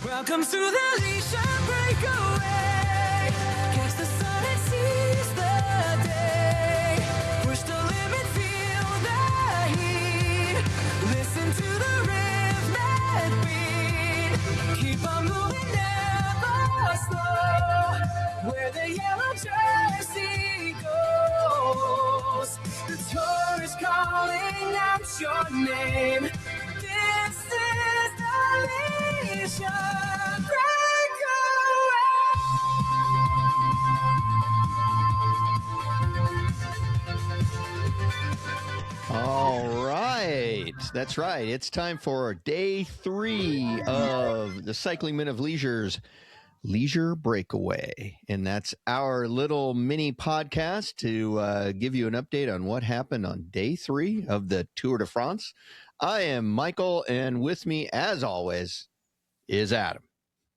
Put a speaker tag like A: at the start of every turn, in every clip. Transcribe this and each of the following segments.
A: Welcome to the leisure breakaway. Catch the sun and seize the day. Push the limit, feel the heat. Listen to the rhythm beat. Keep on moving, never slow. Where the yellow jersey goes. The tour is calling out your name. This is the leisure
B: All right. That's right. It's time for day 3 of the Cycling Men of Leisure's Leisure Breakaway. And that's our little mini podcast to give you an update on what happened on day 3 of the Tour de France. I am Michael, and with me, as always, is Adam.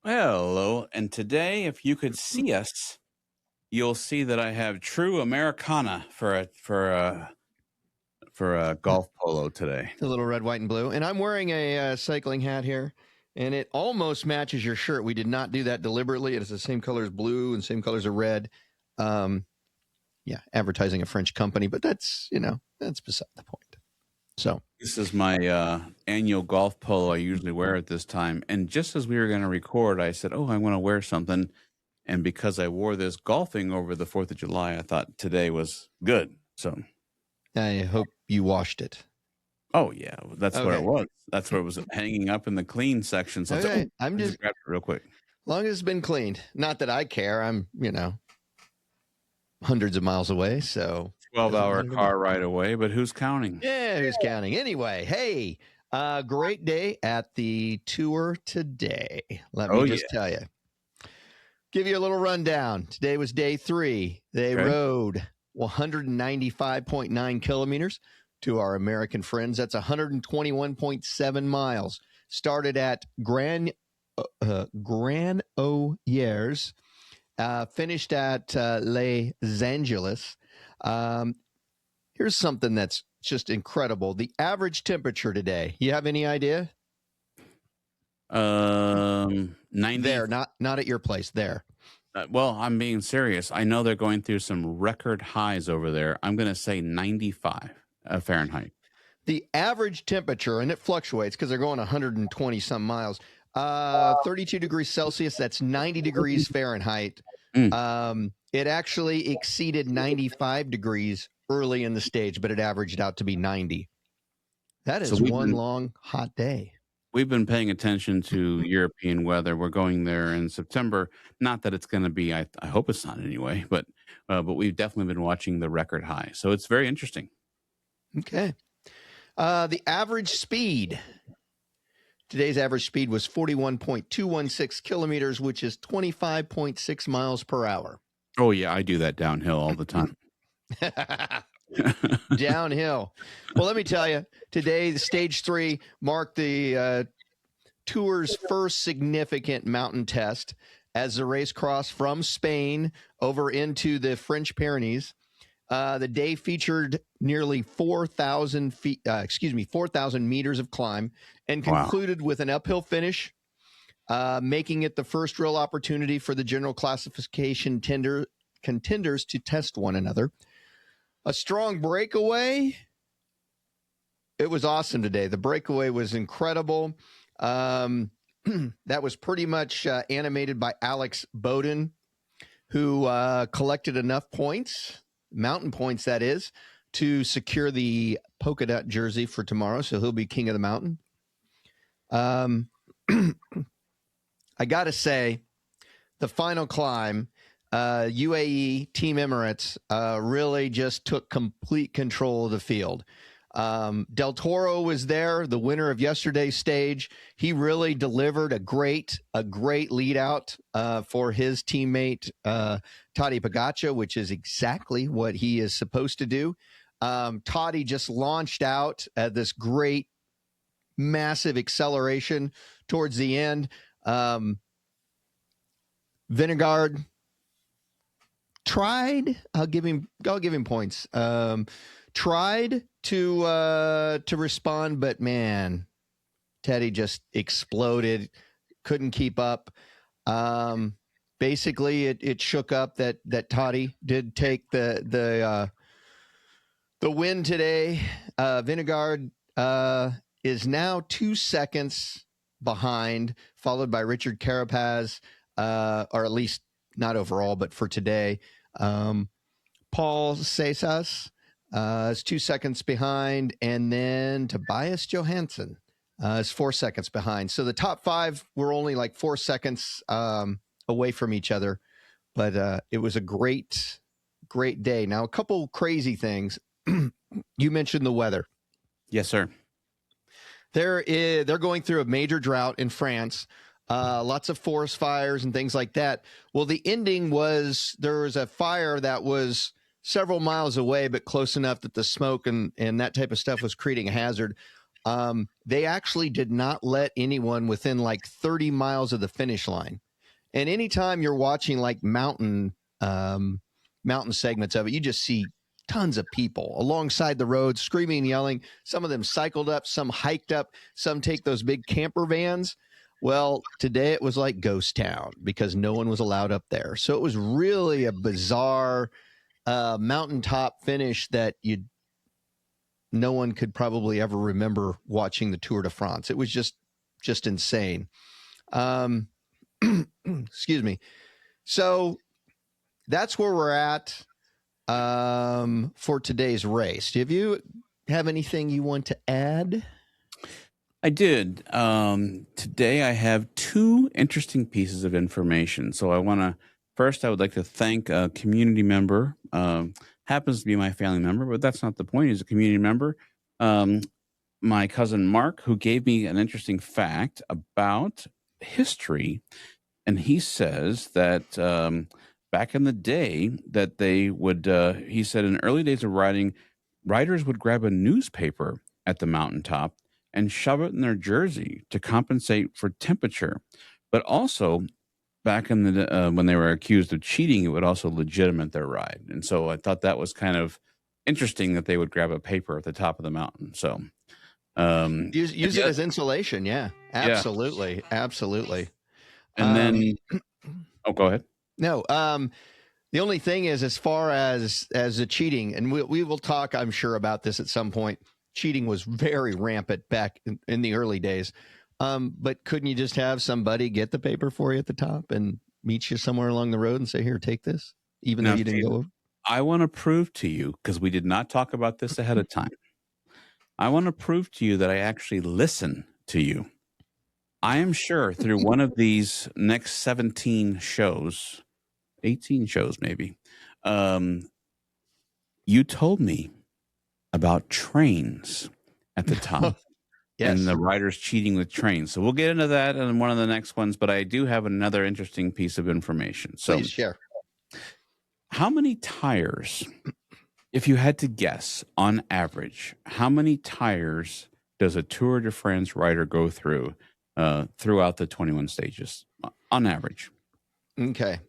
C: Hello. And today, if you could see us, you'll see that I have true Americana for a golf polo today.
B: The little red, white, and blue. And I'm wearing a cycling hat here, and it almost matches your shirt. We did not do that deliberately. It is the same color as blue and same colors as red. Advertising a French company, but that's beside the point. So
C: this is my annual golf polo I usually wear at this time. And just as we were going to record, I said, I want to wear something. And because I wore this golfing over the 4th of July, I thought today was good. So
B: I hope you washed it.
C: Oh, yeah. That's where it was. That's where it was hanging up in the clean section. So
B: okay. I'm just
C: grab it real quick.
B: As long as it's been cleaned. Not that I care. I'm, hundreds of miles away. So
C: 12-hour car ride away, but who's counting?
B: Yeah, who's counting? Anyway, hey, great day at the Tour today. Let me just tell you. Give you a little rundown. Today was day 3. They rode 195.9 kilometers to our American friends. That's 121.7 miles. Started at Granollers, finished at Les Angeles. Here's something that's just incredible. The average temperature today. You have any idea?
C: 90.
B: There, not at your place. There.
C: Well, I'm being serious. I know they're going through some record highs over there. I'm going to say 95 Fahrenheit.
B: The average temperature, and it fluctuates because they're going 120 some miles. 32 degrees Celsius. That's 90 degrees Fahrenheit. It actually exceeded 95 degrees early in the stage, but it averaged out to be 90. That is one long hot day.
C: We've been paying attention to European weather. We're going there in September. Not that it's going to be, I hope it's not anyway, but we've definitely been watching the record high. So it's very interesting.
B: Okay. The average speed. Today's average speed was 41.216 kilometers, which is 25.6 miles per hour.
C: Oh, yeah. I do that downhill all the time.
B: Downhill. Well, let me tell you, today, the stage 3 marked the Tour's first significant mountain test as the race crossed from Spain over into the French Pyrenees. The day featured nearly 4,000 meters of climb and concluded with an uphill finish, making it the first real opportunity for the general classification contenders to test one another. A strong breakaway. It was awesome today. The breakaway was incredible. That was pretty much animated by Alex Bowden, who collected enough points, mountain points that is, to secure the polka dot jersey for tomorrow. So he'll be king of the mountain. I got to say, the final climb, UAE Team Emirates really just took complete control of the field. Del Toro was there, the winner of yesterday's stage. He really delivered a great lead out for his teammate Tadej Pogacar, which is exactly what he is supposed to do. Toddy just launched out at this great, massive acceleration towards the end. Vingegaard tried. I'll give him points. Tried to respond, but man, Teddy just exploded. couldn't keep up. Basically, it shook up that Toddy did take the win today. Vingegaard is now 2 seconds behind, followed by Richard Carapaz, or at least not overall, but for today. Paul Cesas is 2 seconds behind, and then Tobias Johansson is 4 seconds behind. So the top five were only like 4 seconds away from each other, but it was a great day. Now, a couple crazy things. You mentioned the weather.
C: Yes, sir.
B: They're going through a major drought in France. Lots of forest fires and things like that. Well, the ending was there was a fire that was several miles away, but close enough that the smoke and that type of stuff was creating a hazard. They actually did not let anyone within like 30 miles of the finish line. And anytime you're watching like mountain segments of it, you just see tons of people alongside the road screaming and yelling. Some of them cycled up, some hiked up, some take those big camper vans. Well, today it was like ghost town because no one was allowed up there. So it was really a bizarre mountaintop finish that no one could probably ever remember watching the Tour de France. It was just insane. Excuse me. So that's where we're at for today's race. Do you have anything you want to add?
C: I did. Today I have two interesting pieces of information. So I would like to thank a community member, happens to be my family member, but that's not the point. He's a community member. My cousin Mark, who gave me an interesting fact about history. And he says that back in the day that they would, he said in early days of riding, riders would grab a newspaper at the mountaintop and shove it in their jersey to compensate for temperature. But also, back in the when they were accused of cheating, it would also legitimate their ride. And so I thought that was kind of interesting that they would grab a paper at the top of the mountain. So
B: use it as insulation. Yeah, absolutely. Yeah. Absolutely.
C: And then, go ahead.
B: No, the only thing is, as far as the cheating, and we will talk, I'm sure, about this at some point. Cheating was very rampant back in the early days. But couldn't you just have somebody get the paper for you at the top and meet you somewhere along the road and say, here, take this, even though you didn't go over?
C: I want to prove to you, because we did not talk about this ahead of time. I want to prove to you that I actually listen to you. I am sure through one of these next 17 shows, 18 shows maybe, you told me about trains at the top. Yes. And the riders cheating with trains. So we'll get into that in one of the next ones, but I do have another interesting piece of information. So
B: please share.
C: How many tires, if you had to guess on average, how many tires does a Tour de France rider go through throughout the 21 stages on average?
B: Okay.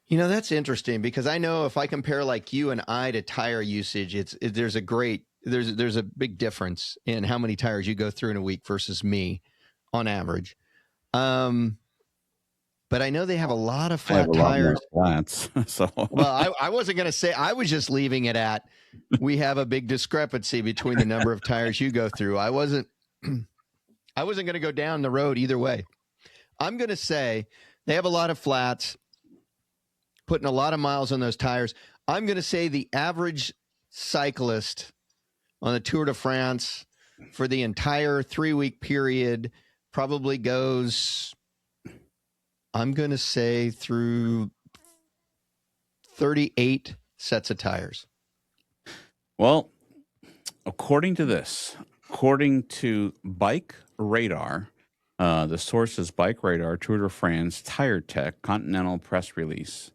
B: That's interesting because I know if I compare like you and I to tire usage, there's a big difference in how many tires you go through in a week versus me on average. But I know they have a lot of flat tires.
C: Flats. So
B: well, I wasn't going to say, I was just leaving it at, we have a big discrepancy between the number of tires you go through. I wasn't going to go down the road either way. I'm going to say they have a lot of flats, putting a lot of miles on those tires. I'm going to say the average cyclist on the Tour de France for the entire 3-week period probably goes, I'm going to say, through 38 sets of tires.
C: Well, according to Bike Radar, the source is Bike Radar, Tour de France, Tire Tech, Continental press release.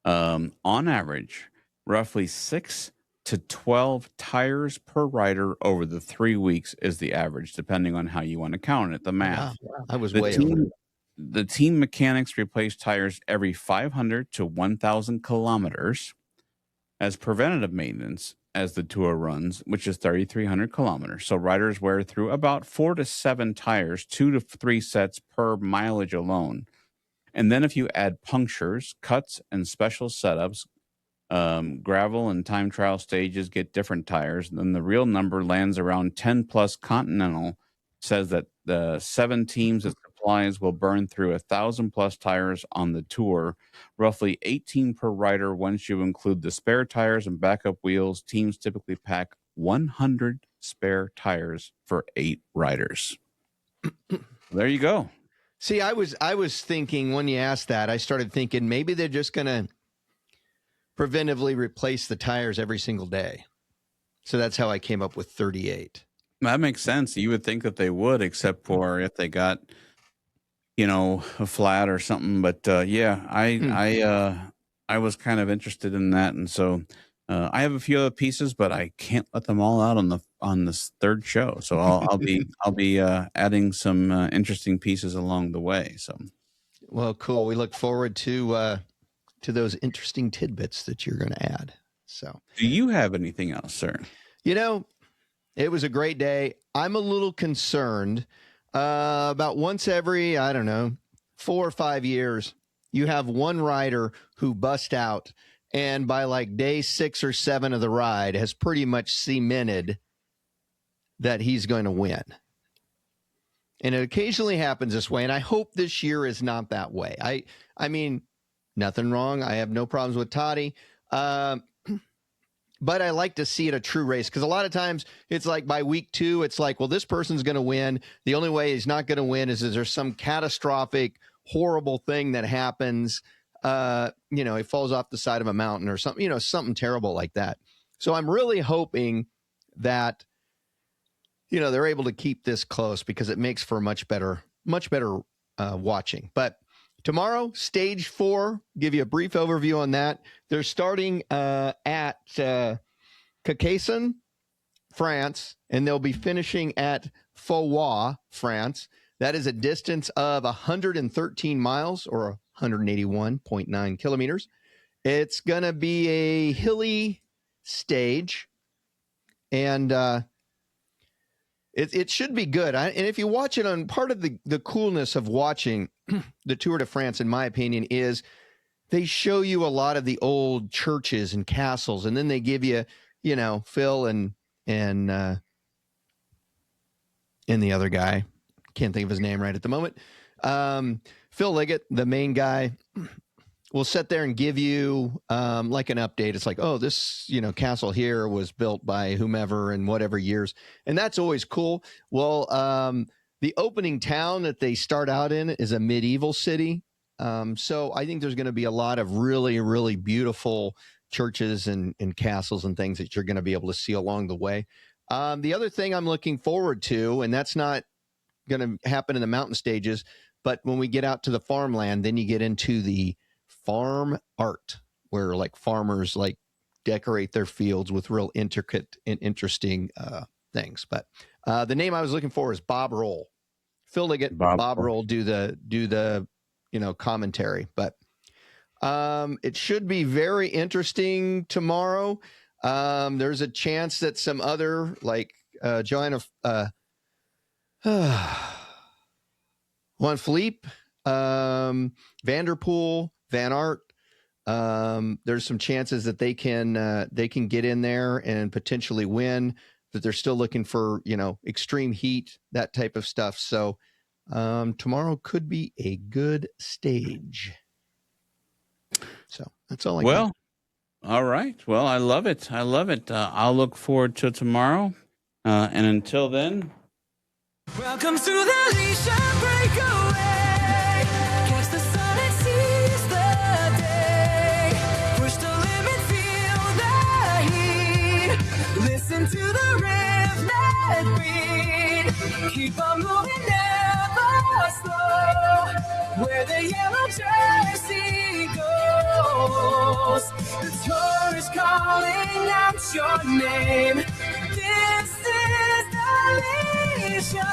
C: On average, roughly 6 to 12 tires per rider over the 3 weeks is the average, depending on how you want to count it, the math.
B: Wow. I was way over.
C: The team mechanics replace tires every 500 to 1,000 kilometers as preventative maintenance, as the tour runs, which is 3,300 kilometers. So riders wear through about 4 to 7 tires, 2 to 3 sets per mileage alone. And then if you add punctures, cuts, and special setups, gravel and time trial stages get different tires, then the real number lands around 10 plus. Continental says that the 7 teams it supplies will burn through 1,000 plus tires on the tour, roughly 18 per rider once you include the spare tires and backup wheels. Teams typically pack 100 spare tires for 8 riders. There you go.
B: See, I was thinking when you asked that, I started thinking maybe they're just going to preventively replace the tires every single day. So that's how I came up with 38.
C: That makes sense. You would think that they would, except for if they got, a flat or something. But I was kind of interested in that, and so I have a few other pieces, but I can't let them all out on this third show. So I'll be adding some interesting pieces along the way. So,
B: well, cool. We look forward to those interesting tidbits that you're going to add. So,
C: do you have anything else, sir?
B: It was a great day. I'm a little concerned about once every, 4 or 5 years, you have one rider who busts out and by like day 6 or 7 of the ride has pretty much cemented that he's going to win. And it occasionally happens this way. And I hope this year is not that way. I mean, nothing wrong. I have no problems with Toddy. But I like to see it a true race because a lot of times it's like by week 2, it's like, well, this person's going to win. The only way he's not going to win is there's some catastrophic, horrible thing that happens. He falls off the side of a mountain or something, something terrible like that. So I'm really hoping that, they're able to keep this close because it makes for much better watching. But tomorrow, stage 4, give you a brief overview on that. They're starting at Carcassonne, France, and they'll be finishing at Faubourg, France. That is a distance of 113 miles or 181.9 kilometers. It's going to be a hilly stage, and it should be good. And if you watch it on part of the coolness of watching the Tour de France, in my opinion, is they show you a lot of the old churches and castles, and then they give you, Phil and the other guy, can't think of his name right at the moment. Phil Liggett, the main guy, will sit there and give you like an update. It's like, oh, this castle here was built by whomever in whatever years, and that's always cool. Well, the opening town that they start out in is a medieval city. So I think there's going to be a lot of really, really beautiful churches and castles and things that you're going to be able to see along the way. The other thing I'm looking forward to, and that's not going to happen in the mountain stages, but when we get out to the farmland, then you get into the farm art where like farmers like decorate their fields with real intricate and interesting things. But the name I was looking for is Bob Roll. Phil Liggett, Bob Roll do the commentary, but it should be very interesting tomorrow. There's a chance that some other like Joanna Juan Philippe, Vanderpool, Van Aert. There's some chances that they can get in there and potentially win. That they're still looking for extreme heat, that type of stuff. So tomorrow could be a good stage. So that's all I got.
C: All right. Well, I love it. I'll look forward to tomorrow. And until then.
A: Welcome to the Leisure Breakaway. Catch the sun and seize the day. Push the limit, feel the heat. Listen to the riff that beat. Keep on moving, never slow. Where the yellow jersey goes. The tour is calling out your name. This is the Leisure